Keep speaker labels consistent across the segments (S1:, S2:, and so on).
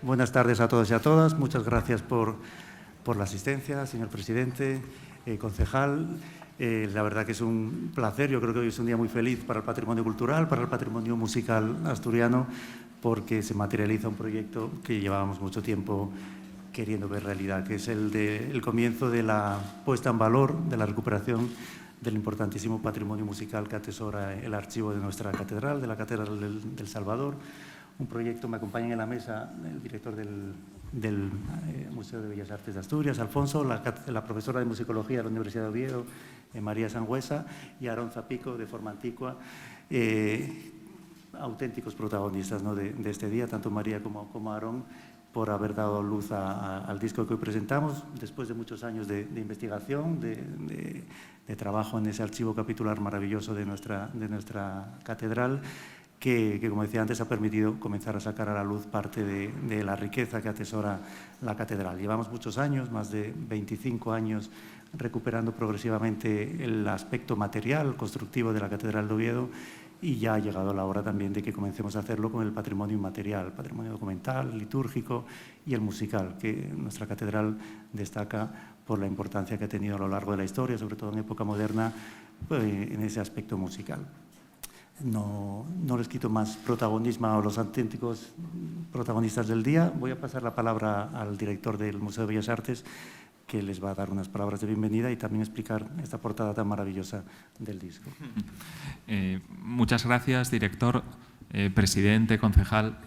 S1: Buenas tardes a todos y a todas. Muchas gracias por la asistencia, señor presidente, concejal. La verdad que es un placer. Yo creo que hoy es un día muy feliz para el patrimonio cultural, para el patrimonio musical asturiano, porque se materializa un proyecto que llevábamos mucho tiempo queriendo ver realidad, que es el comienzo de la puesta en valor, de la recuperación del importantísimo patrimonio musical que atesora el archivo de nuestra catedral, de la Catedral del Salvador. Un proyecto, me acompañan en la mesa el director del Museo de Bellas Artes de Asturias, Alfonso, la profesora de musicología de la Universidad de Oviedo, María Sangüesa, y Aarón Zapico, de Forma Antigua, auténticos protagonistas, ¿no?, de este día, tanto María como Aarón, por haber dado luz al disco que hoy presentamos, después de muchos años de investigación, de trabajo en ese archivo capitular maravilloso de nuestra catedral, que, como decía antes, ha permitido comenzar a sacar a la luz parte de la riqueza que atesora la catedral. Llevamos muchos años, más de 25 años, recuperando progresivamente el aspecto material, constructivo de la Catedral de Oviedo, y ya ha llegado la hora también de que comencemos a hacerlo con el patrimonio inmaterial, el patrimonio documental, litúrgico y el musical, que nuestra catedral destaca por la importancia que ha tenido a lo largo de la historia, sobre todo en época moderna, en ese aspecto musical. No les quito más protagonismo a los auténticos protagonistas del día. Voy a pasar la palabra al director del Museo de Bellas Artes, que les va a dar unas palabras de bienvenida y también explicar esta portada tan maravillosa del disco.
S2: Muchas gracias, director, presidente, concejal.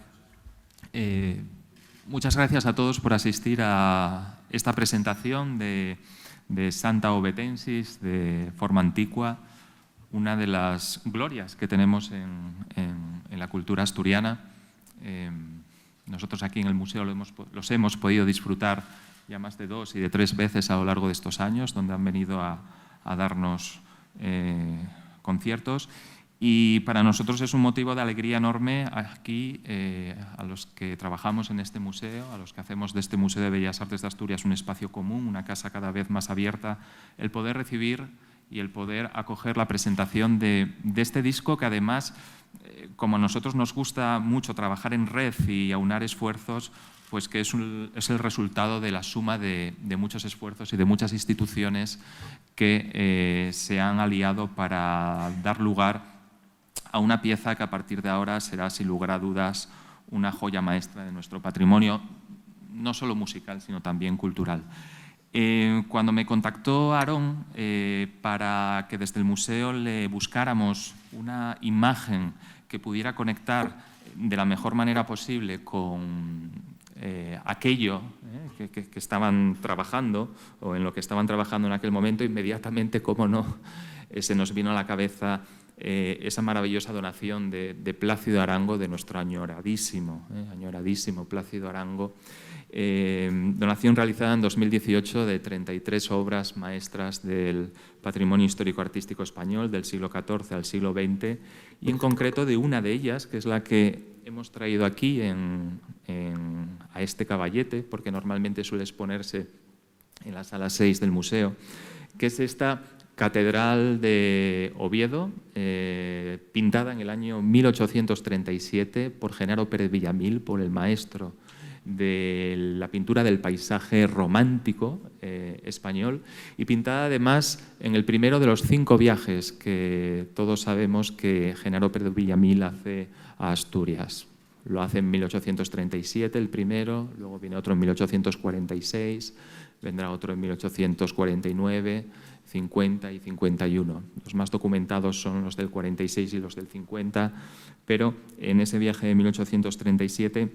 S2: Muchas gracias a todos por asistir a esta presentación de Santa Ovetensis, de Forma Antigua, una de las glorias que tenemos en la cultura asturiana. Nosotros aquí en el museo los hemos podido disfrutar ya más de 2 y de 3 veces a lo largo de estos años, donde han venido a darnos conciertos. Y para nosotros es un motivo de alegría enorme aquí, a los que trabajamos en este museo, a los que hacemos de este Museo de Bellas Artes de Asturias un espacio común, una casa cada vez más abierta, el poder recibir y el poder acoger la presentación de este disco, que además, como a nosotros nos gusta mucho trabajar en red y aunar esfuerzos, pues que es el resultado de la suma de muchos esfuerzos y de muchas instituciones que se han aliado para dar lugar a una pieza que a partir de ahora será, sin lugar a dudas, una joya maestra de nuestro patrimonio, no solo musical, sino también cultural. Cuando me contactó Aarón para que desde el museo le buscáramos una imagen que pudiera conectar de la mejor manera posible con aquello que estaban trabajando, o en lo que estaban trabajando en aquel momento, inmediatamente, cómo no, se nos vino a la cabeza esa maravillosa donación de Plácido Arango, de nuestro añoradísimo Plácido Arango, donación realizada en 2018 de 33 obras maestras del patrimonio histórico-artístico español del siglo XIV al siglo XX, y en concreto de una de ellas, que es la que hemos traído aquí a este caballete, porque normalmente suele exponerse en la sala 6 del museo, que es esta Catedral de Oviedo, pintada en el año 1837 por Genaro Pérez Villamil, por el maestro de la pintura del paisaje romántico español, y pintada además en el primero de los 5 viajes que todos sabemos que Genaro Pérez Villamil hace a Asturias. Lo hace en 1837 el primero, luego viene otro en 1846, vendrá otro en 1849, 50 y 51. Los más documentados son los del 46 y los del 50, pero en ese viaje de 1837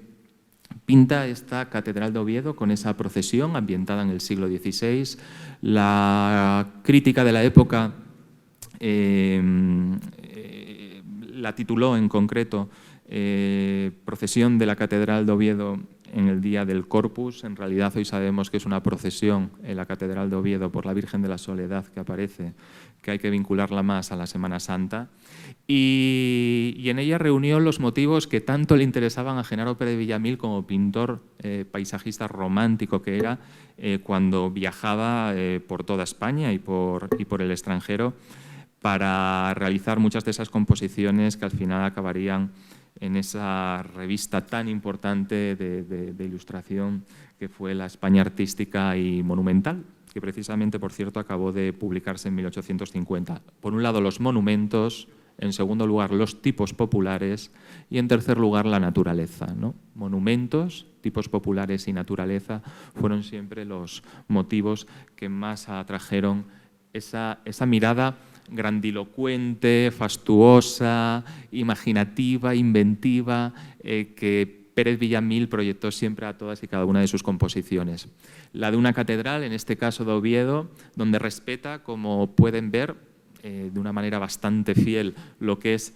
S2: pinta esta Catedral de Oviedo con esa procesión ambientada en el siglo XVI. La crítica de la época la tituló en concreto Procesión de la Catedral de Oviedo en el día del Corpus. En realidad hoy sabemos que es una procesión en la Catedral de Oviedo por la Virgen de la Soledad que aparece, que hay que vincularla más a la Semana Santa. Y en ella reunió los motivos que tanto le interesaban a Genaro Pérez Villamil como pintor paisajista romántico que era, cuando viajaba por toda España y por el extranjero, para realizar muchas de esas composiciones que al final acabarían en esa revista tan importante de ilustración que fue la España Artística y Monumental, que precisamente, por cierto, acabó de publicarse en 1850. Por un lado, los monumentos, en segundo lugar, los tipos populares y, en tercer lugar, la naturaleza, ¿no? Monumentos, tipos populares y naturaleza fueron siempre los motivos que más atrajeron esa mirada grandilocuente, fastuosa, imaginativa, inventiva, que Pérez Villamil proyectó siempre a todas y cada una de sus composiciones. La de una catedral, en este caso de Oviedo, donde respeta, como pueden ver, de una manera bastante fiel lo que es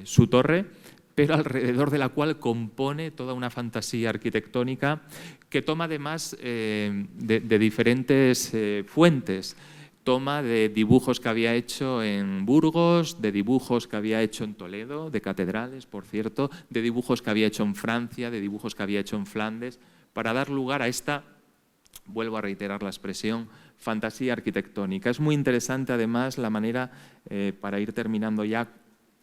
S2: su torre, pero alrededor de la cual compone toda una fantasía arquitectónica que toma además de diferentes fuentes. Toma de dibujos que había hecho en Burgos, de dibujos que había hecho en Toledo, de catedrales, por cierto, de dibujos que había hecho en Francia, de dibujos que había hecho en Flandes, para dar lugar a esta, vuelvo a reiterar la expresión, fantasía arquitectónica. Es muy interesante, además, la manera, para ir terminando ya,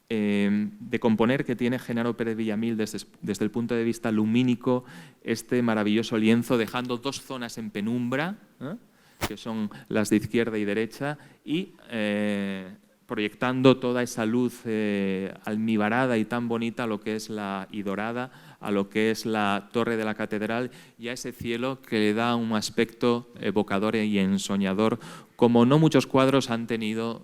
S2: de componer que tiene Genaro Pérez Villamil desde el punto de vista lumínico este maravilloso lienzo, dejando dos zonas en penumbra, que son las de izquierda y derecha, y proyectando toda esa luz almibarada y tan bonita a lo que es y dorada, a lo que es la torre de la catedral y a ese cielo que le da un aspecto evocador y ensoñador, como no muchos cuadros han tenido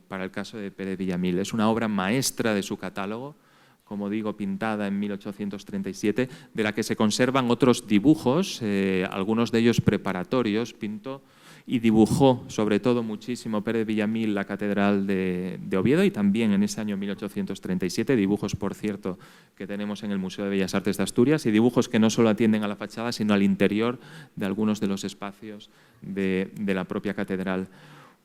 S2: para el caso de Pérez Villamil. Es una obra maestra de su catálogo, como digo, pintada en 1837, de la que se conservan otros dibujos, algunos de ellos preparatorios. Pintó y dibujó, sobre todo muchísimo, Pérez Villamil la Catedral de Oviedo, y también en ese año 1837, dibujos, por cierto, que tenemos en el Museo de Bellas Artes de Asturias, y dibujos que no solo atienden a la fachada, sino al interior de algunos de los espacios de la propia catedral.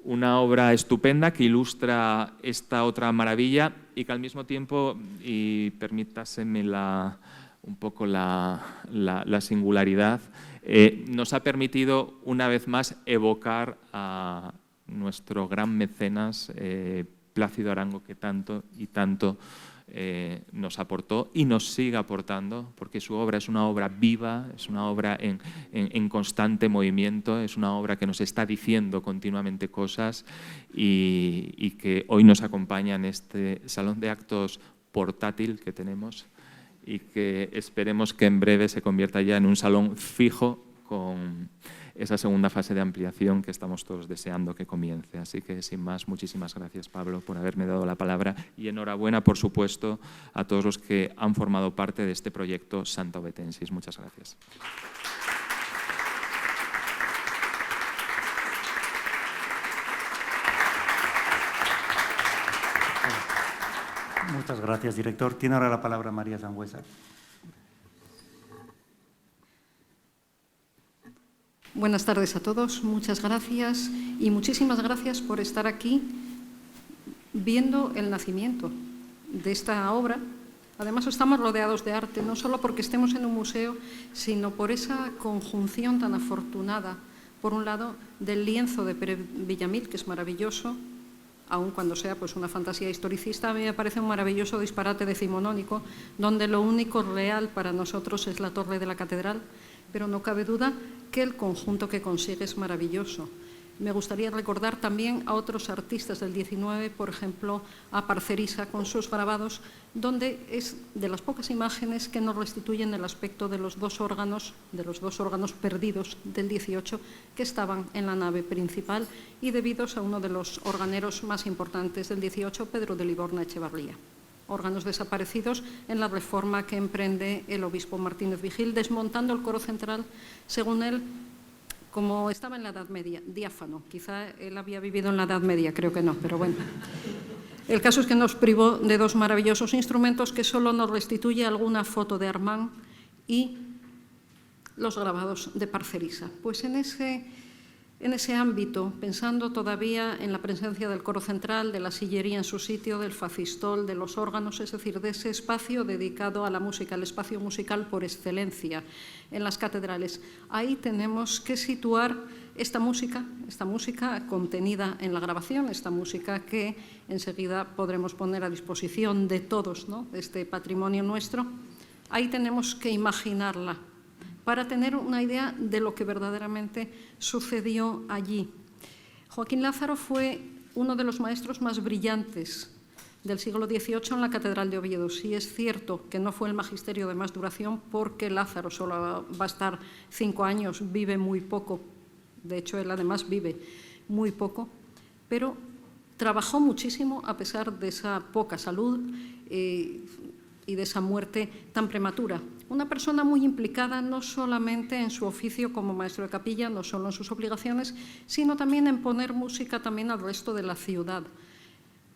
S2: Una obra estupenda que ilustra esta otra maravilla y que al mismo tiempo, y permítaseme un poco la singularidad, nos ha permitido una vez más evocar a nuestro gran mecenas Plácido Arango, que tanto y tanto nos aportó y nos sigue aportando, porque su obra es una obra viva, es una obra en constante movimiento, es una obra que nos está diciendo continuamente cosas y que hoy nos acompaña en este salón de actos portátil que tenemos y que esperemos que en breve se convierta ya en un salón fijo con esa segunda fase de ampliación que estamos todos deseando que comience. Así que, sin más, muchísimas gracias, Pablo, por haberme dado la palabra, y enhorabuena, por supuesto, a todos los que han formado parte de este proyecto Santa Ovetensis. Muchas gracias.
S1: Muchas gracias, director. Tiene ahora la palabra María Sangüesa.
S3: Buenas tardes a todos, muchas gracias y muchísimas gracias por estar aquí viendo el nacimiento de esta obra. Además, estamos rodeados de arte, no solo porque estemos en un museo, sino por esa conjunción tan afortunada, por un lado, del lienzo de Pérez Villamil, que es maravilloso, aun cuando sea pues una fantasía historicista. A mí me parece un maravilloso disparate decimonónico, donde lo único real para nosotros es la torre de la catedral, pero no cabe duda que el conjunto que consigue es maravilloso. Me gustaría recordar también a otros artistas del 19, por ejemplo, a Parcerisa con sus grabados, donde es de las pocas imágenes que nos restituyen el aspecto de los dos órganos perdidos del 18 que estaban en la nave principal y debidos a uno de los organeros más importantes del 18, Pedro de Liborna Echevarría. Órganos desaparecidos en la reforma que emprende el obispo Martínez Vigil, desmontando el coro central, según él, como estaba en la Edad Media, diáfano. Quizá él había vivido en la Edad Media, creo que no, pero bueno. El caso es que nos privó de dos maravillosos instrumentos que solo nos restituye alguna foto de Armand y los grabados de Parcerisa. Pues en ese ámbito, pensando todavía en la presencia del coro central, de la sillería en su sitio, del facistol, de los órganos, es decir, de ese espacio dedicado a la música, el espacio musical por excelencia en las catedrales, ahí tenemos que situar esta música contenida en la grabación, esta música que enseguida podremos poner a disposición de todos, ¿no?, de este patrimonio nuestro, ahí tenemos que imaginarla para tener una idea de lo que verdaderamente sucedió allí. Joaquín Lázaro fue uno de los maestros más brillantes del siglo XVIII en la Catedral de Oviedo. Sí es cierto que no fue el magisterio de más duración, porque Lázaro solo va a estar 5 años, vive muy poco. De hecho, él además vive muy poco, pero trabajó muchísimo a pesar de esa poca salud y de esa muerte tan prematura. Una persona muy implicada no solamente en su oficio como maestro de capilla, no solo en sus obligaciones, sino también en poner música también al resto de la ciudad.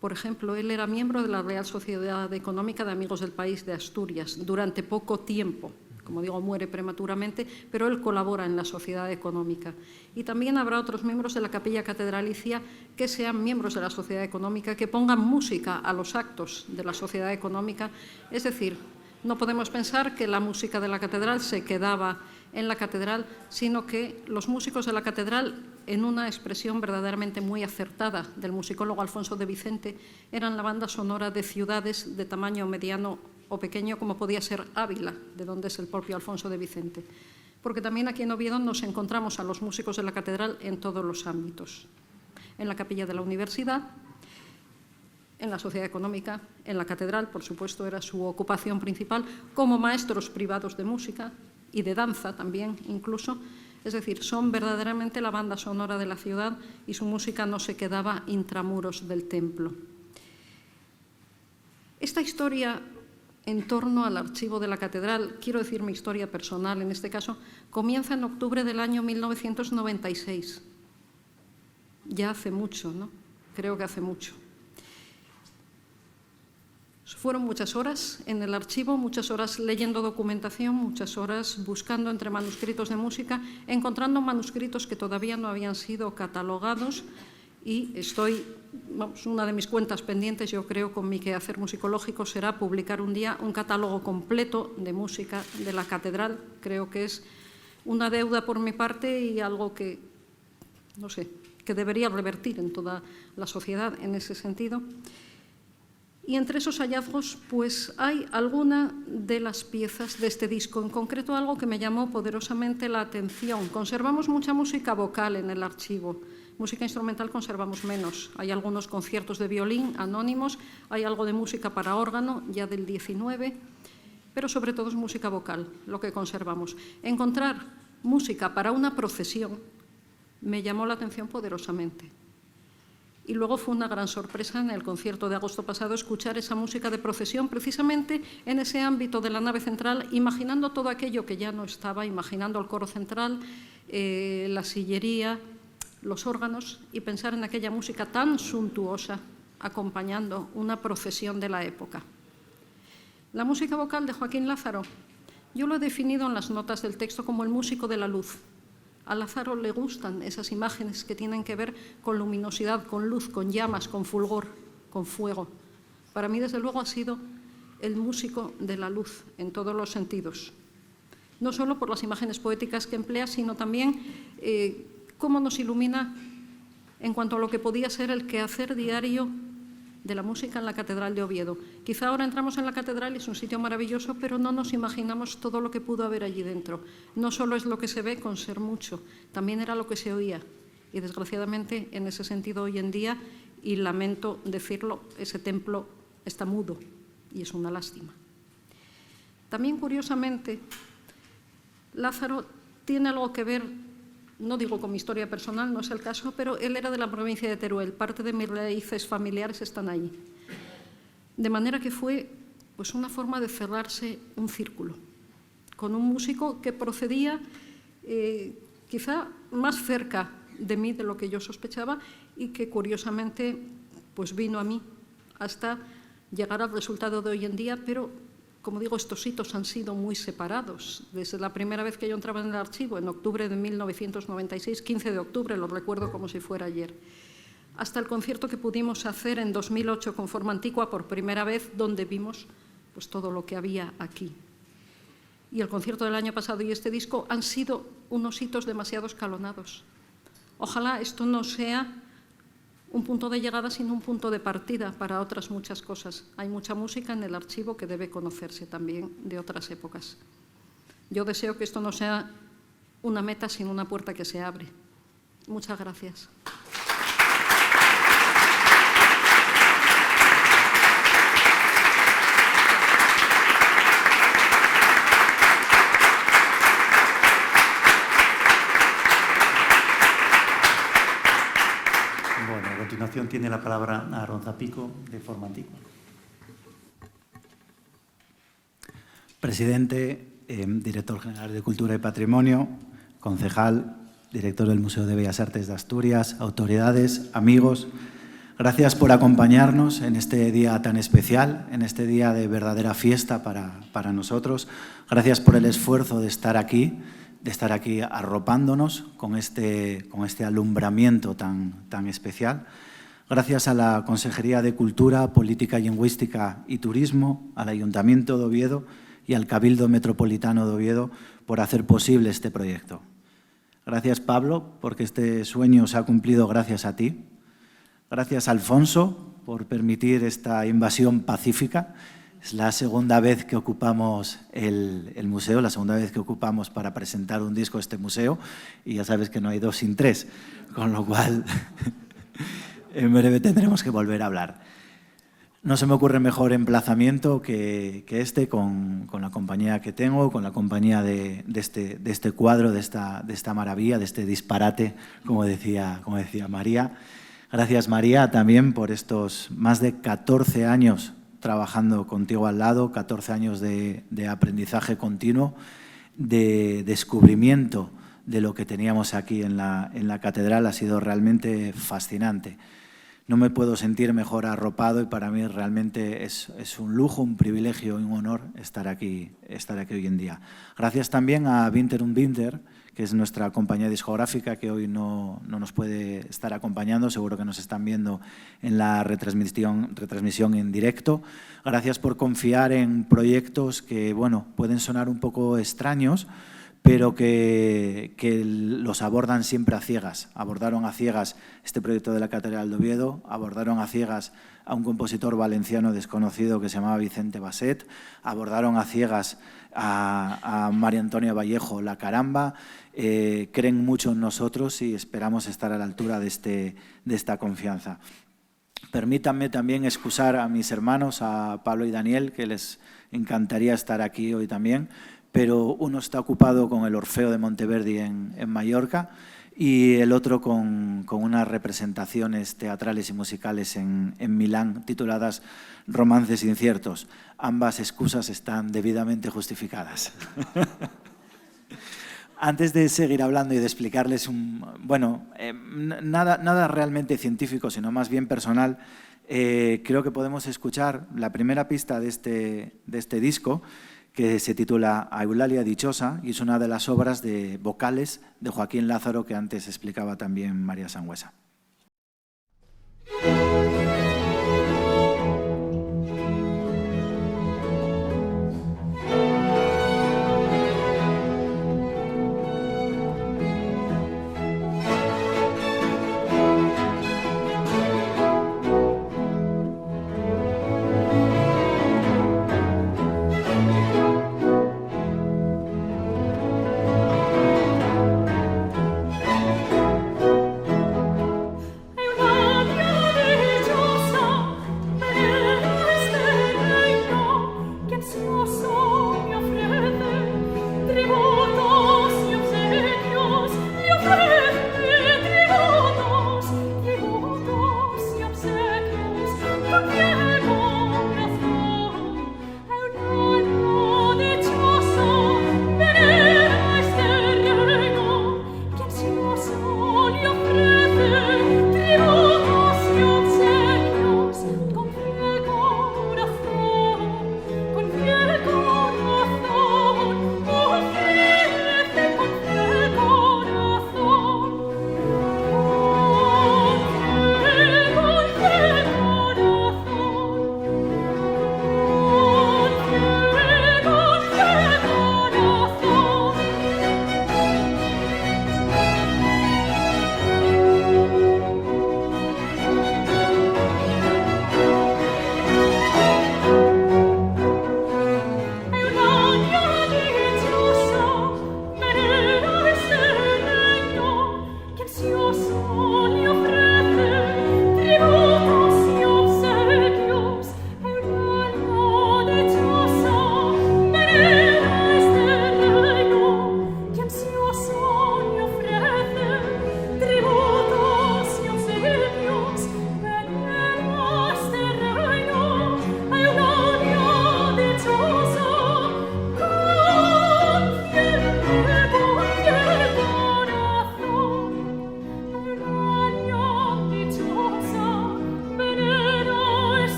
S3: Por ejemplo, él era miembro de la Real Sociedad Económica de Amigos del País de Asturias durante poco tiempo. Como digo, muere prematuramente, pero él colabora en la Sociedad Económica. Y también habrá otros miembros de la Capilla Catedralicia que sean miembros de la Sociedad Económica, que pongan música a los actos de la Sociedad Económica. Es decir, no podemos pensar que la música de la catedral se quedaba en la catedral, sino que los músicos de la catedral, en una expresión verdaderamente muy acertada del musicólogo Alfonso de Vicente, eran la banda sonora de ciudades de tamaño mediano o pequeño, como podía ser Ávila, de donde es el propio Alfonso de Vicente. Porque también aquí en Oviedo nos encontramos a los músicos de la catedral en todos los ámbitos. En la capilla de la universidad, en la Sociedad Económica, en la catedral, por supuesto, era su ocupación principal, como maestros privados de música y de danza también incluso. Es decir, son verdaderamente la banda sonora de la ciudad y su música no se quedaba intramuros del templo. Esta historia en torno al archivo de la catedral, quiero decir mi historia personal en este caso, comienza en octubre del año 1996. Ya hace mucho, ¿no? Creo que hace mucho. Fueron muchas horas en el archivo, muchas horas leyendo documentación, muchas horas buscando entre manuscritos de música, encontrando manuscritos que todavía no habían sido catalogados, y una de mis cuentas pendientes, yo creo, con mi quehacer musicológico, será publicar un día un catálogo completo de música de la catedral. Creo que es una deuda por mi parte y algo que, no sé, que debería revertir en toda la sociedad en ese sentido. Y entre esos hallazgos, pues hay alguna de las piezas de este disco, en concreto algo que me llamó poderosamente la atención. Conservamos mucha música vocal en el archivo, música instrumental conservamos menos. Hay algunos conciertos de violín anónimos, hay algo de música para órgano, ya del 19, pero sobre todo es música vocal, lo que conservamos. Encontrar música para una procesión me llamó la atención poderosamente. Y luego fue una gran sorpresa en el concierto de agosto pasado escuchar esa música de procesión precisamente en ese ámbito de la nave central, imaginando todo aquello que ya no estaba, imaginando el coro central, la sillería, los órganos, y pensar en aquella música tan suntuosa acompañando una procesión de la época. La música vocal de Joaquín Lázaro, yo lo he definido en las notas del texto como el músico de la luz. A Lázaro le gustan esas imágenes que tienen que ver con luminosidad, con luz, con llamas, con fulgor, con fuego. Para mí, desde luego, ha sido el músico de la luz en todos los sentidos. No solo por las imágenes poéticas que emplea, sino también cómo nos ilumina en cuanto a lo que podía ser el quehacer diario de la música en la Catedral de Oviedo. Quizá ahora entramos en la catedral y es un sitio maravilloso, pero no nos imaginamos todo lo que pudo haber allí dentro. No solo es lo que se ve con ser mucho, también era lo que se oía. Y desgraciadamente, en ese sentido, hoy en día, y lamento decirlo, ese templo está mudo y es una lástima. También, curiosamente, Lázaro tiene algo que ver, no digo con mi historia personal, no es el caso, pero él era de la provincia de Teruel, parte de mis raíces familiares están allí. De manera que fue pues, una forma de cerrarse un círculo, con un músico que procedía quizá más cerca de mí de lo que yo sospechaba y que curiosamente pues, vino a mí hasta llegar al resultado de hoy en día, pero como digo, estos hitos han sido muy separados. Desde la primera vez que yo entraba en el archivo, en octubre de 1996, 15 de octubre, lo recuerdo como si fuera ayer, hasta el concierto que pudimos hacer en 2008 con Forma Antigua por primera vez, donde vimos pues, todo lo que había aquí. Y el concierto del año pasado y este disco han sido unos hitos demasiado escalonados. Ojalá esto no sea un punto de llegada, sino un punto de partida para otras muchas cosas. Hay mucha música en el archivo que debe conocerse también de otras épocas. Yo deseo que esto no sea una meta, sino una puerta que se abre. Muchas gracias.
S1: Bueno, a continuación tiene la palabra Aarón Zapico, de forma antigua.
S4: Presidente, director general de Cultura y Patrimonio, concejal, director del Museo de Bellas Artes de Asturias, autoridades, amigos, gracias por acompañarnos en este día tan especial, en este día de verdadera fiesta para nosotros. Gracias por el esfuerzo de estar aquí arropándonos con este alumbramiento tan especial. Gracias a la Consejería de Cultura, Política Lingüística y Turismo, al Ayuntamiento de Oviedo y al Cabildo Metropolitano de Oviedo por hacer posible este proyecto. Gracias, Pablo, porque este sueño se ha cumplido gracias a ti. Gracias, Alfonso, por permitir esta invasión pacífica. Es la segunda vez que ocupamos el museo, la segunda vez que ocupamos para presentar un disco este museo, y ya sabes que no hay dos sin tres, con lo cual en breve tendremos que volver a hablar. No se me ocurre mejor emplazamiento que este, con la compañía que tengo, con la compañía de este cuadro, de esta maravilla, de este disparate, como decía María. Gracias, María, también por estos más de 14 años trabajando contigo al lado, 14 años de aprendizaje continuo, de descubrimiento de lo que teníamos aquí en la catedral. Ha sido realmente fascinante. No me puedo sentir mejor arropado y para mí realmente es un lujo, un privilegio y un honor estar aquí hoy en día. Gracias también a Winter und Winter, que es nuestra compañía discográfica, que hoy no nos puede estar acompañando, seguro que nos están viendo en la retransmisión en directo. Gracias por confiar en proyectos que, bueno, pueden sonar un poco extraños, pero que los abordan siempre a ciegas. Abordaron a ciegas este proyecto de la Catedral de Oviedo, abordaron a ciegas a un compositor valenciano desconocido que se llamaba Vicente Basset, abordaron a ciegas a María Antonia Vallejo La Caramba. Creen mucho en nosotros y esperamos estar a la altura de esta confianza. Permítanme también excusar a mis hermanos, a Pablo y Daniel, que les encantaría estar aquí hoy también, pero uno está ocupado con el Orfeo de Monteverdi en Mallorca y el otro con unas representaciones teatrales y musicales en Milán tituladas Romances inciertos. Ambas excusas están debidamente justificadas. Antes de seguir hablando y de explicarles nada realmente científico, sino más bien personal, creo que podemos escuchar la primera pista de este disco, que se titula A Eulalia Dichosa, y es una de las obras de vocales de Joaquín Lázaro que antes explicaba también María Sangüesa.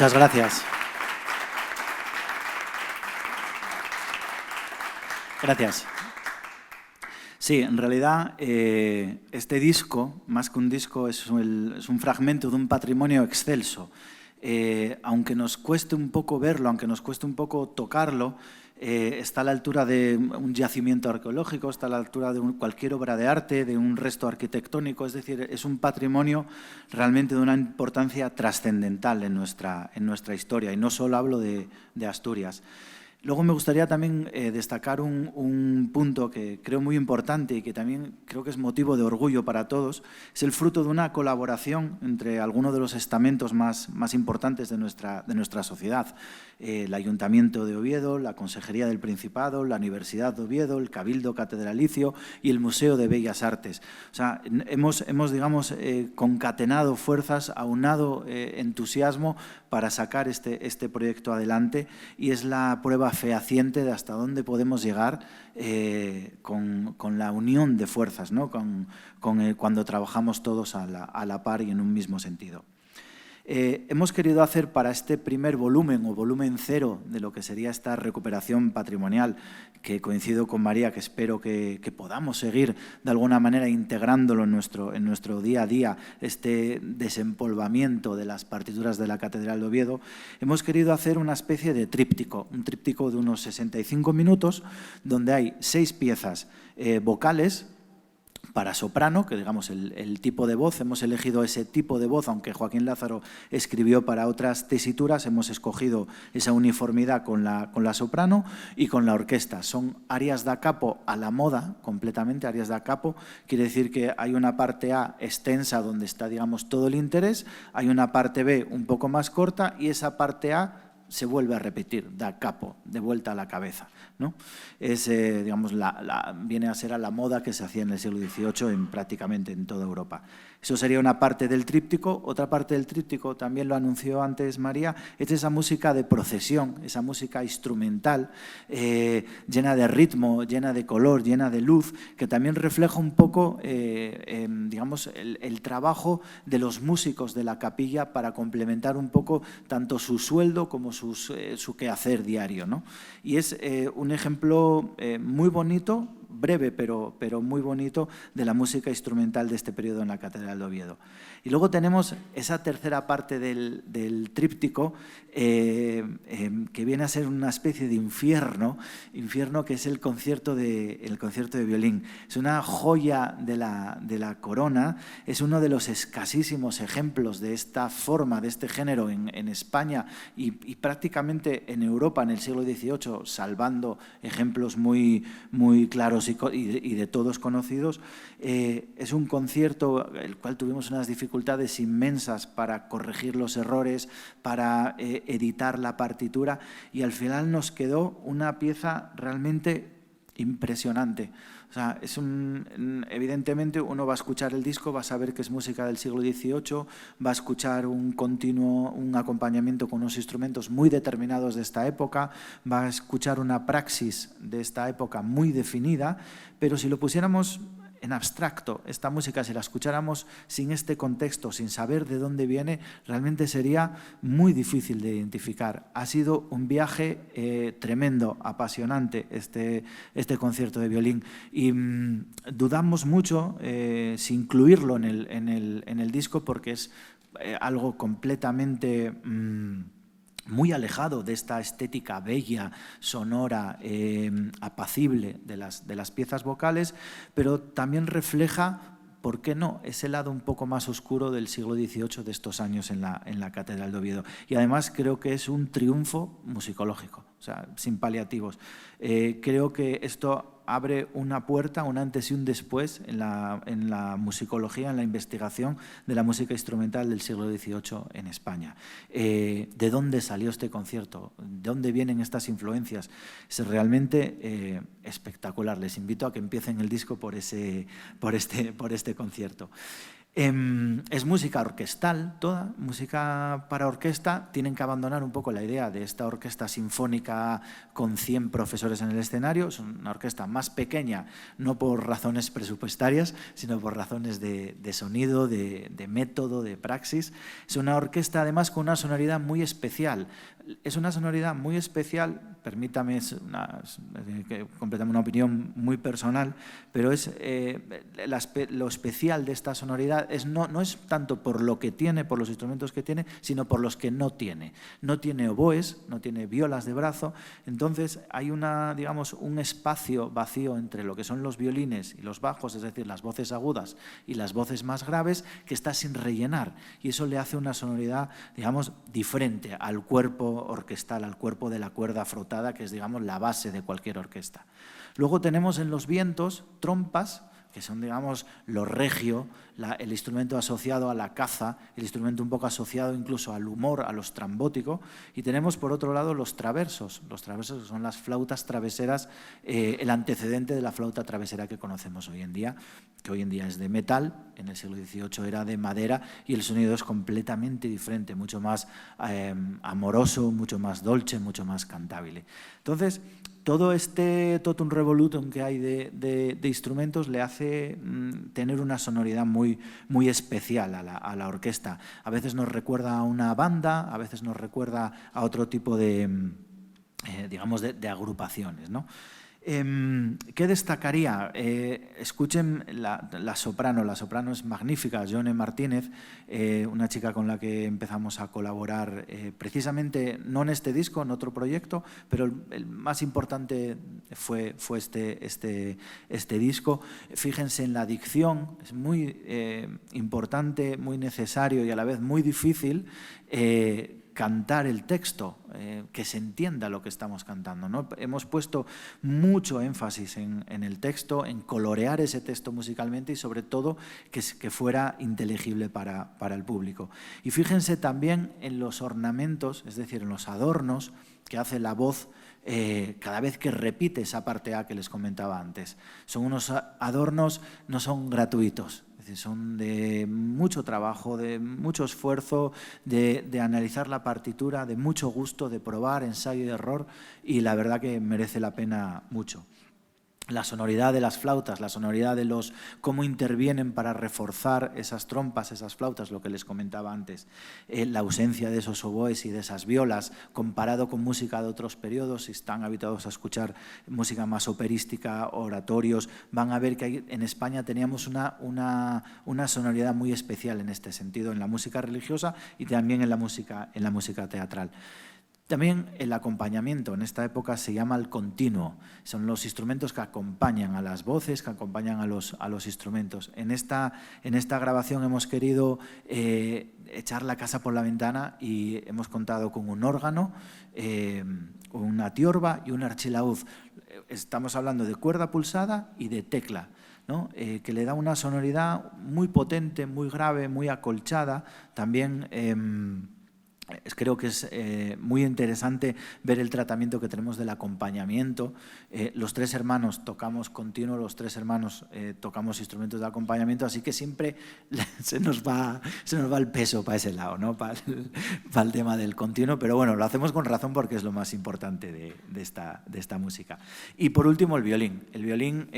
S4: Muchas gracias. Gracias. Sí, en realidad este disco, más que un disco, es un fragmento de un patrimonio excelso. Aunque nos cueste un poco verlo, aunque nos cueste un poco tocarlo, está a la altura de un yacimiento arqueológico, está a la altura de cualquier obra de arte, de un resto arquitectónico, es decir, es un patrimonio realmente de una importancia trascendental en nuestra historia, y no solo hablo de Asturias. Luego me gustaría también destacar un punto que creo muy importante y que también creo que es motivo de orgullo para todos. Es el fruto de una colaboración entre algunos de los estamentos más importantes de nuestra sociedad. El Ayuntamiento de Oviedo, la Consejería del Principado, la Universidad de Oviedo, el Cabildo Catedralicio y el Museo de Bellas Artes. O sea, hemos digamos, concatenado fuerzas, aunado entusiasmo para sacar este proyecto adelante, y es la prueba fehaciente de hasta dónde podemos llegar con la unión de fuerzas, ¿no? Cuando trabajamos todos a la par y en un mismo sentido. Hemos querido hacer para este primer volumen o volumen cero de lo que sería esta recuperación patrimonial, que coincido con María, que espero que podamos seguir de alguna manera integrándolo en nuestro día a día, este desempolvamiento de las partituras de la Catedral de Oviedo. Hemos querido hacer una especie de tríptico, un tríptico de unos 65 minutos, donde hay 6 piezas vocales, para soprano, que digamos el tipo de voz, hemos elegido ese tipo de voz, aunque Joaquín Lázaro escribió para otras tesituras, hemos escogido esa uniformidad con la soprano y con la orquesta. Son arias da capo a la moda, completamente arias da capo, quiere decir que hay una parte A extensa donde está, digamos, todo el interés, hay una parte B un poco más corta y esa parte A se vuelve a repetir, da capo, de vuelta a la cabeza, ¿no? Es, digamos, viene a ser a la moda que se hacía en el siglo XVIII prácticamente en toda Europa. Eso sería una parte del tríptico. Otra parte del tríptico, también lo anunció antes María, es esa música de procesión, esa música instrumental, llena de ritmo, llena de color, llena de luz, que también refleja un poco, digamos, el trabajo de los músicos de la capilla para complementar un poco tanto su sueldo como su quehacer diario, ¿no? Y es un ejemplo muy bonito, breve pero muy bonito, de la música instrumental de este periodo en la Catedral de Oviedo. Y luego tenemos esa tercera parte del tríptico, que viene a ser una especie de infierno que es el concierto de violín. Es una joya de la corona, es uno de los escasísimos ejemplos de esta forma, de este género en España y prácticamente en Europa en el siglo XVIII, salvando ejemplos muy claros y de todos conocidos. Es un concierto el cual tuvimos unas dificultades inmensas para corregir los errores, para editar la partitura, y al final nos quedó una pieza realmente impresionante. O sea, evidentemente uno va a escuchar el disco, va a saber que es música del siglo XVIII, va a escuchar un acompañamiento con unos instrumentos muy determinados de esta época, va a escuchar una praxis de esta época muy definida, pero si lo pusiéramos en abstracto. Esta música, si la escucháramos sin este contexto, sin saber de dónde viene, realmente sería muy difícil de identificar. Ha sido un viaje tremendo, apasionante este concierto de violín, y dudamos mucho si incluirlo en el disco, porque es algo completamente muy alejado de esta estética bella, sonora, apacible de las piezas vocales, pero también refleja, ¿por qué no?, ese lado un poco más oscuro del siglo XVIII de estos años en la Catedral de Oviedo. Y además creo que es un triunfo musicológico, o sea, sin paliativos. Creo que esto abre una puerta, un antes y un después en la musicología, en la investigación de la música instrumental del siglo XVIII en España. ¿De dónde salió este concierto? ¿De dónde vienen estas influencias? Es realmente espectacular. Les invito a que empiecen el disco por este concierto. Es música orquestal, toda música para orquesta. Tienen que abandonar un poco la idea de esta orquesta sinfónica con 100 profesores en el escenario. Es una orquesta más pequeña, no por razones presupuestarias, sino por razones de sonido, de método, de praxis. Es una orquesta además con una sonoridad muy especial. Es una sonoridad muy especial, permítame, completamente una opinión muy personal, pero es lo especial de esta sonoridad no es tanto por lo que tiene, por los instrumentos que tiene, sino por los que no tiene. No tiene oboes, no tiene violas de brazo, entonces hay un espacio vacío entre lo que son los violines y los bajos, es decir, las voces agudas y las voces más graves, que está sin rellenar, y eso le hace una sonoridad, digamos, diferente al cuerpo orquestal, al cuerpo de la cuerda frotada, que es, digamos, la base de cualquier orquesta. Luego tenemos en los vientos trompas, que son, digamos, lo regio, el instrumento asociado a la caza, el instrumento un poco asociado incluso al humor, a lo estrambótico, y tenemos por otro lado los traversos. Los traversos son las flautas traveseras, el antecedente de la flauta travesera que conocemos hoy en día, que hoy en día es de metal, en el siglo XVIII era de madera, y el sonido es completamente diferente, mucho más amoroso, mucho más dolce, mucho más cantabile. Entonces, todo este totum revolutum que hay de instrumentos le hace tener una sonoridad muy, muy especial a la orquesta. A veces nos recuerda a una banda, a veces nos recuerda a otro tipo de agrupaciones, ¿no? ¿Qué destacaría? Escuchen la soprano. La soprano es magnífica, Jone Martínez, una chica con la que empezamos a colaborar precisamente, no en este disco, en otro proyecto, pero el más importante fue este disco. Fíjense en la dicción, es muy importante, muy necesario y a la vez muy difícil cantar el texto, que se entienda lo que estamos cantando, ¿no? Hemos puesto mucho énfasis en el texto, en colorear ese texto musicalmente y sobre todo que fuera inteligible para el público. Y fíjense también en los ornamentos, es decir, en los adornos que hace la voz cada vez que repite esa parte A que les comentaba antes. Son unos adornos, no son gratuitos. Es decir, son de mucho trabajo, de mucho esfuerzo, de analizar la partitura, de mucho gusto, de probar, ensayo y error, y la verdad que merece la pena mucho. La sonoridad de las flautas, la sonoridad de cómo intervienen para reforzar esas trompas, esas flautas, lo que les comentaba antes, la ausencia de esos oboes y de esas violas, comparado con música de otros periodos. Si están habituados a escuchar música más operística, oratorios, van a ver que en España teníamos una sonoridad muy especial en este sentido, en la música religiosa y también en la música teatral. También el acompañamiento en esta época se llama el continuo. Son los instrumentos que acompañan a las voces, que acompañan a los instrumentos. En esta grabación hemos querido echar la casa por la ventana y hemos contado con un órgano, con una tiorba y un archilaúd. Estamos hablando de cuerda pulsada y de tecla, ¿no? Que le da una sonoridad muy potente, muy grave, muy acolchada. También Creo que es muy interesante ver el tratamiento que tenemos del acompañamiento. Los tres hermanos tocamos continuo, los tres hermanos tocamos instrumentos de acompañamiento, así que siempre se nos va el peso para ese lado, ¿no? para el tema del continuo, pero bueno, lo hacemos con razón porque es lo más importante de esta música. Y por último, el violín. El violín,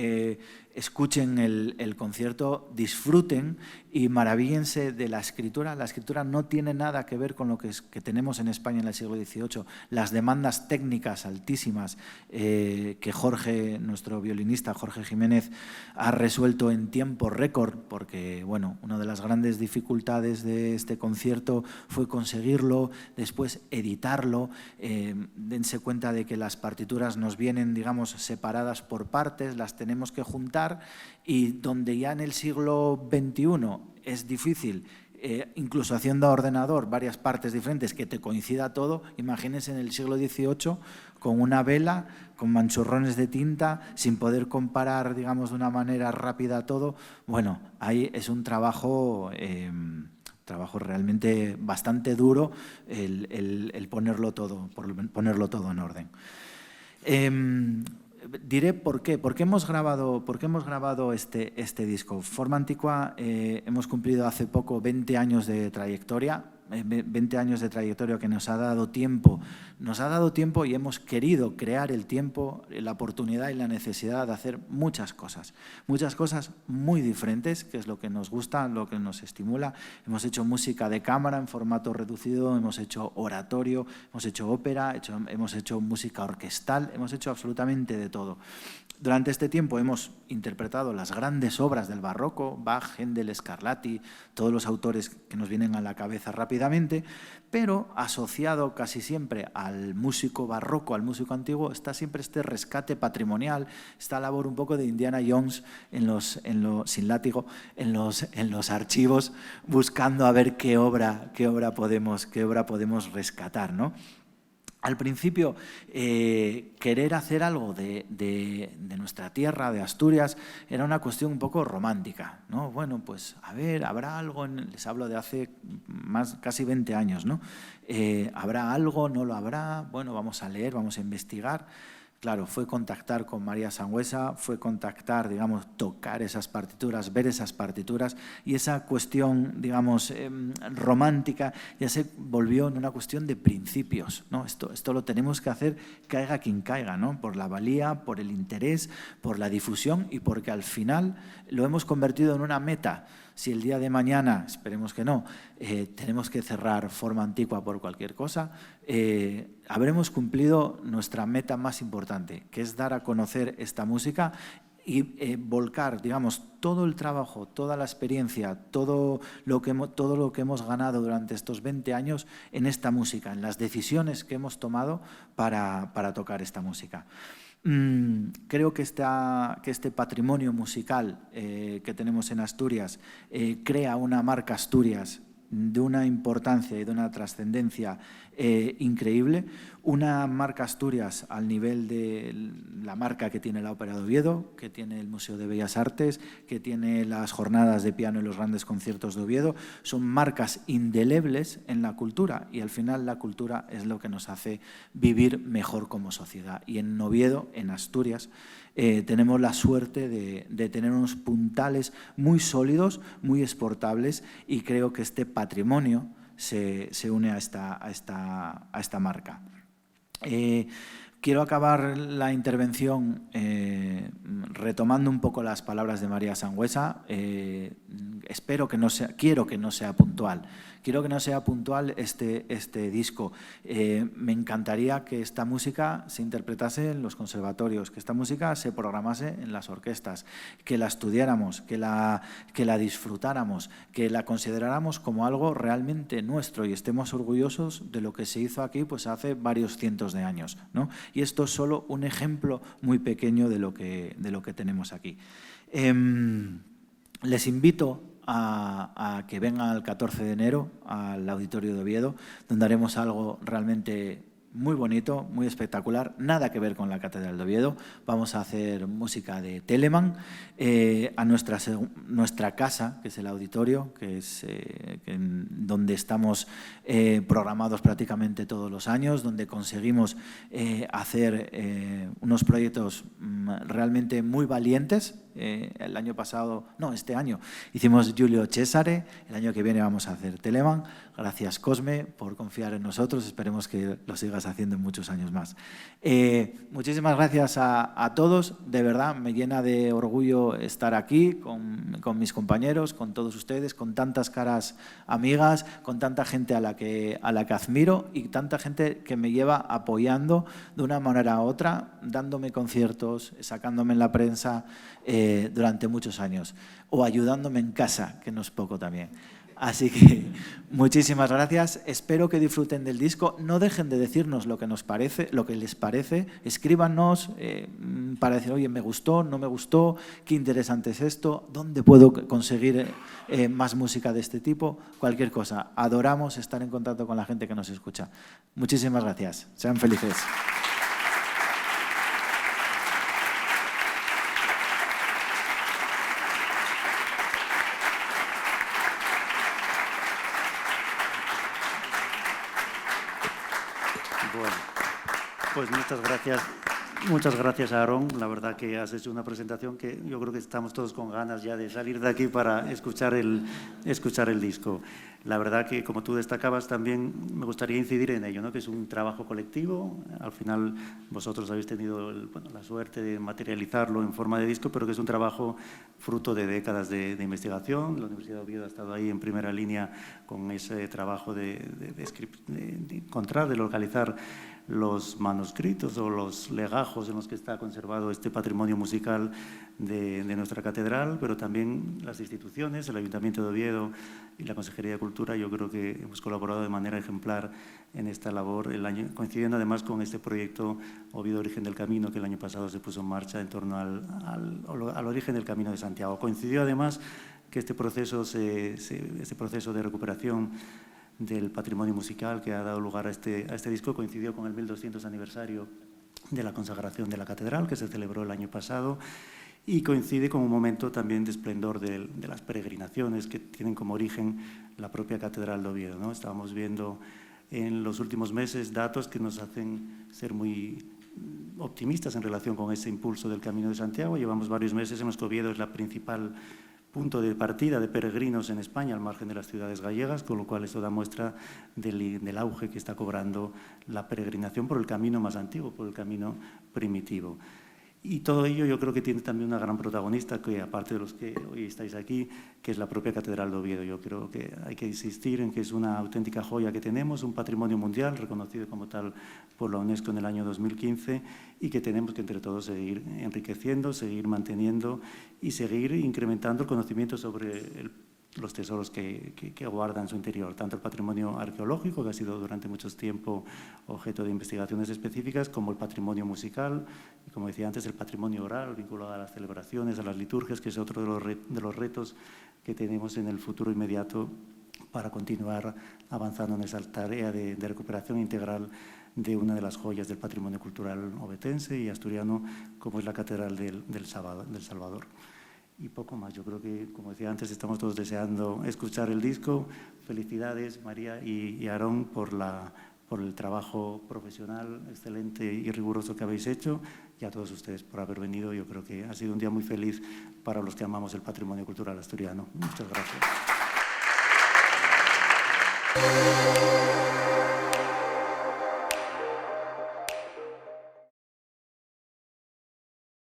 S4: escuchen el concierto, disfruten y maravíllense de la escritura. La escritura no tiene nada que ver con lo que tenemos en España en el siglo XVIII, las demandas técnicas altísimas que Jorge, nuestro violinista, Jorge Jiménez, ha resuelto en tiempo récord, porque bueno, una de las grandes dificultades de este concierto fue conseguirlo, después editarlo, dense cuenta de que las partituras nos vienen, digamos, separadas por partes, las tenemos que juntar, y donde ya en el siglo XXI es difícil, incluso haciendo a ordenador varias partes diferentes, que te coincida todo, imagínense en el siglo XVIII con una vela, con manchurrones de tinta, sin poder comparar, digamos, de una manera rápida todo. Bueno, ahí es un trabajo realmente bastante duro el ponerlo todo en orden. Diré por qué. ¿Por qué hemos grabado este disco? Forma Antigua hemos cumplido hace poco 20 años de trayectoria. 20 años de trayectoria que nos ha dado tiempo y hemos querido crear el tiempo, la oportunidad y la necesidad de hacer muchas cosas muy diferentes, que es lo que nos gusta, lo que nos estimula. Hemos hecho música de cámara en formato reducido, hemos hecho oratorio, hemos hecho ópera, hemos hecho música orquestal, hemos hecho absolutamente de todo. Durante este tiempo hemos interpretado las grandes obras del barroco, Bach, Händel, Scarlatti, todos los autores que nos vienen a la cabeza rápidamente, pero asociado casi siempre al músico barroco, al músico antiguo, está siempre este rescate patrimonial, esta labor un poco de Indiana Jones sin látigo, en los archivos, buscando a ver qué obra podemos rescatar, ¿no? Al principio, querer hacer algo de nuestra tierra, de Asturias, era una cuestión un poco romántica, ¿no? Bueno, pues a ver, habrá algo, les hablo de hace casi 20 años, ¿no? ¿Habrá algo? ¿No lo habrá? Bueno, vamos a leer, vamos a investigar. Claro, fue contactar con María Sangüesa, fue contactar, digamos, tocar esas partituras, ver esas partituras, y esa cuestión, digamos, romántica ya se volvió en una cuestión de principios, ¿no? Esto lo tenemos que hacer caiga quien caiga, ¿no? Por la valía, por el interés, por la difusión y porque al final lo hemos convertido en una meta. Si el día de mañana, esperemos que no, tenemos que cerrar Forma Antigua por cualquier cosa, habremos cumplido nuestra meta más importante, que es dar a conocer esta música y volcar, digamos, todo el trabajo, toda la experiencia, todo lo que hemos ganado durante estos 20 años en esta música, en las decisiones que hemos tomado para tocar esta música. Creo que este patrimonio musical que tenemos en Asturias crea una marca Asturias de una importancia y de una trascendencia increíble, una marca Asturias al nivel de la marca que tiene la Ópera de Oviedo, que tiene el Museo de Bellas Artes, que tiene las jornadas de piano y los grandes conciertos de Oviedo. Son marcas indelebles en la cultura y al final la cultura es lo que nos hace vivir mejor como sociedad. Y en Oviedo, en Asturias, tenemos la suerte de tener unos puntales muy sólidos, muy exportables, y creo que este patrimonio se une a esta marca. Quiero acabar la intervención retomando un poco las palabras de María Sangüesa. Quiero que no sea puntual. Quiero que no sea puntual este disco. Me encantaría que esta música se interpretase en los conservatorios, que esta música se programase en las orquestas, que la estudiáramos, que la disfrutáramos, que la consideráramos como algo realmente nuestro y estemos orgullosos de lo que se hizo aquí pues hace varios cientos de años, ¿no? Y esto es solo un ejemplo muy pequeño de lo que tenemos aquí. Les invito a que vengan el 14 de enero al Auditorio de Oviedo, donde haremos algo realmente muy bonito, muy espectacular, nada que ver con la Catedral de Oviedo. Vamos a hacer música de Telemann a nuestra casa, que es el auditorio, que es donde estamos programados prácticamente todos los años, donde conseguimos hacer unos proyectos realmente muy valientes. El año pasado, no, este año hicimos Giulio Cesare, el año que viene vamos a hacer Telemann. Gracias, Cosme, por confiar en nosotros, esperemos que lo sigas haciendo en muchos años más. Muchísimas gracias a todos, de verdad me llena de orgullo estar aquí con mis compañeros, con todos ustedes, con tantas caras amigas, con tanta gente a la que admiro y tanta gente que me lleva apoyando de una manera u otra, dándome conciertos, sacándome en la prensa durante muchos años o ayudándome en casa, que no es poco también. Así que muchísimas gracias, espero que disfruten del disco, no dejen de decirnos lo que nos parece, lo que les parece, escríbanos para decir, oye, me gustó, no me gustó, qué interesante es esto, dónde puedo conseguir más música de este tipo, cualquier cosa. Adoramos estar en contacto con la gente que nos escucha. Muchísimas gracias, sean felices.
S1: Bueno, pues muchas gracias a Aarón. La verdad que has hecho una presentación que yo creo que estamos todos con ganas ya de salir de aquí para escuchar el disco. La verdad que, como tú destacabas, también me gustaría incidir en ello, ¿no? Que es un trabajo colectivo. Al final vosotros habéis tenido la suerte de materializarlo en forma de disco, pero que es un trabajo fruto de décadas de investigación. La Universidad de Oviedo ha estado ahí en primera línea con ese trabajo de encontrar, de localizar los manuscritos o los legajos en los que está conservado este patrimonio musical de nuestra catedral, pero también las instituciones, el Ayuntamiento de Oviedo y la Consejería de Cultura. Yo creo que hemos colaborado de manera ejemplar en esta labor, coincidiendo además con este proyecto Oviedo Origen del Camino, que el año pasado se puso en marcha en torno al origen del Camino de Santiago. Coincidió además que este proceso de recuperación del patrimonio musical que ha dado lugar a este disco coincidió con el 1200 aniversario de la consagración de la catedral, que se celebró el año pasado, y coincide con un momento también de esplendor de las peregrinaciones que tienen como origen la propia Catedral de Oviedo, ¿no? Estábamos viendo en los últimos meses datos que nos hacen ser muy optimistas en relación con ese impulso del Camino de Santiago. Llevamos varios meses en los que Oviedo es la principal punto de partida de peregrinos en España, al margen de las ciudades gallegas, con lo cual esto da muestra del auge que está cobrando la peregrinación por el camino más antiguo, por el camino primitivo. Y todo ello yo creo que tiene también una gran protagonista, que aparte de los que hoy estáis aquí, que es la propia Catedral de Oviedo. Yo creo que hay que insistir en que es una auténtica joya que tenemos, un patrimonio mundial reconocido como tal por la UNESCO en el año 2015 y que tenemos que entre todos seguir enriqueciendo, seguir manteniendo y seguir incrementando el conocimiento sobre los tesoros que guarda en su interior, tanto el patrimonio arqueológico, que ha sido durante mucho tiempo objeto de investigaciones específicas, como el patrimonio musical y, como decía antes, el patrimonio oral vinculado a las celebraciones, a las liturgias, que es otro de los retos que tenemos en el futuro inmediato para continuar avanzando en esa tarea de recuperación integral de una de las joyas del patrimonio cultural ovetense y asturiano, como es la Catedral del Salvador. Y poco más. Yo creo que, como decía antes, estamos todos deseando escuchar el disco. Felicidades, María y Aarón, por el trabajo profesional excelente y riguroso que habéis hecho, y a todos ustedes por haber venido. Yo creo que ha sido un día muy feliz para los que amamos el patrimonio cultural asturiano. Muchas gracias.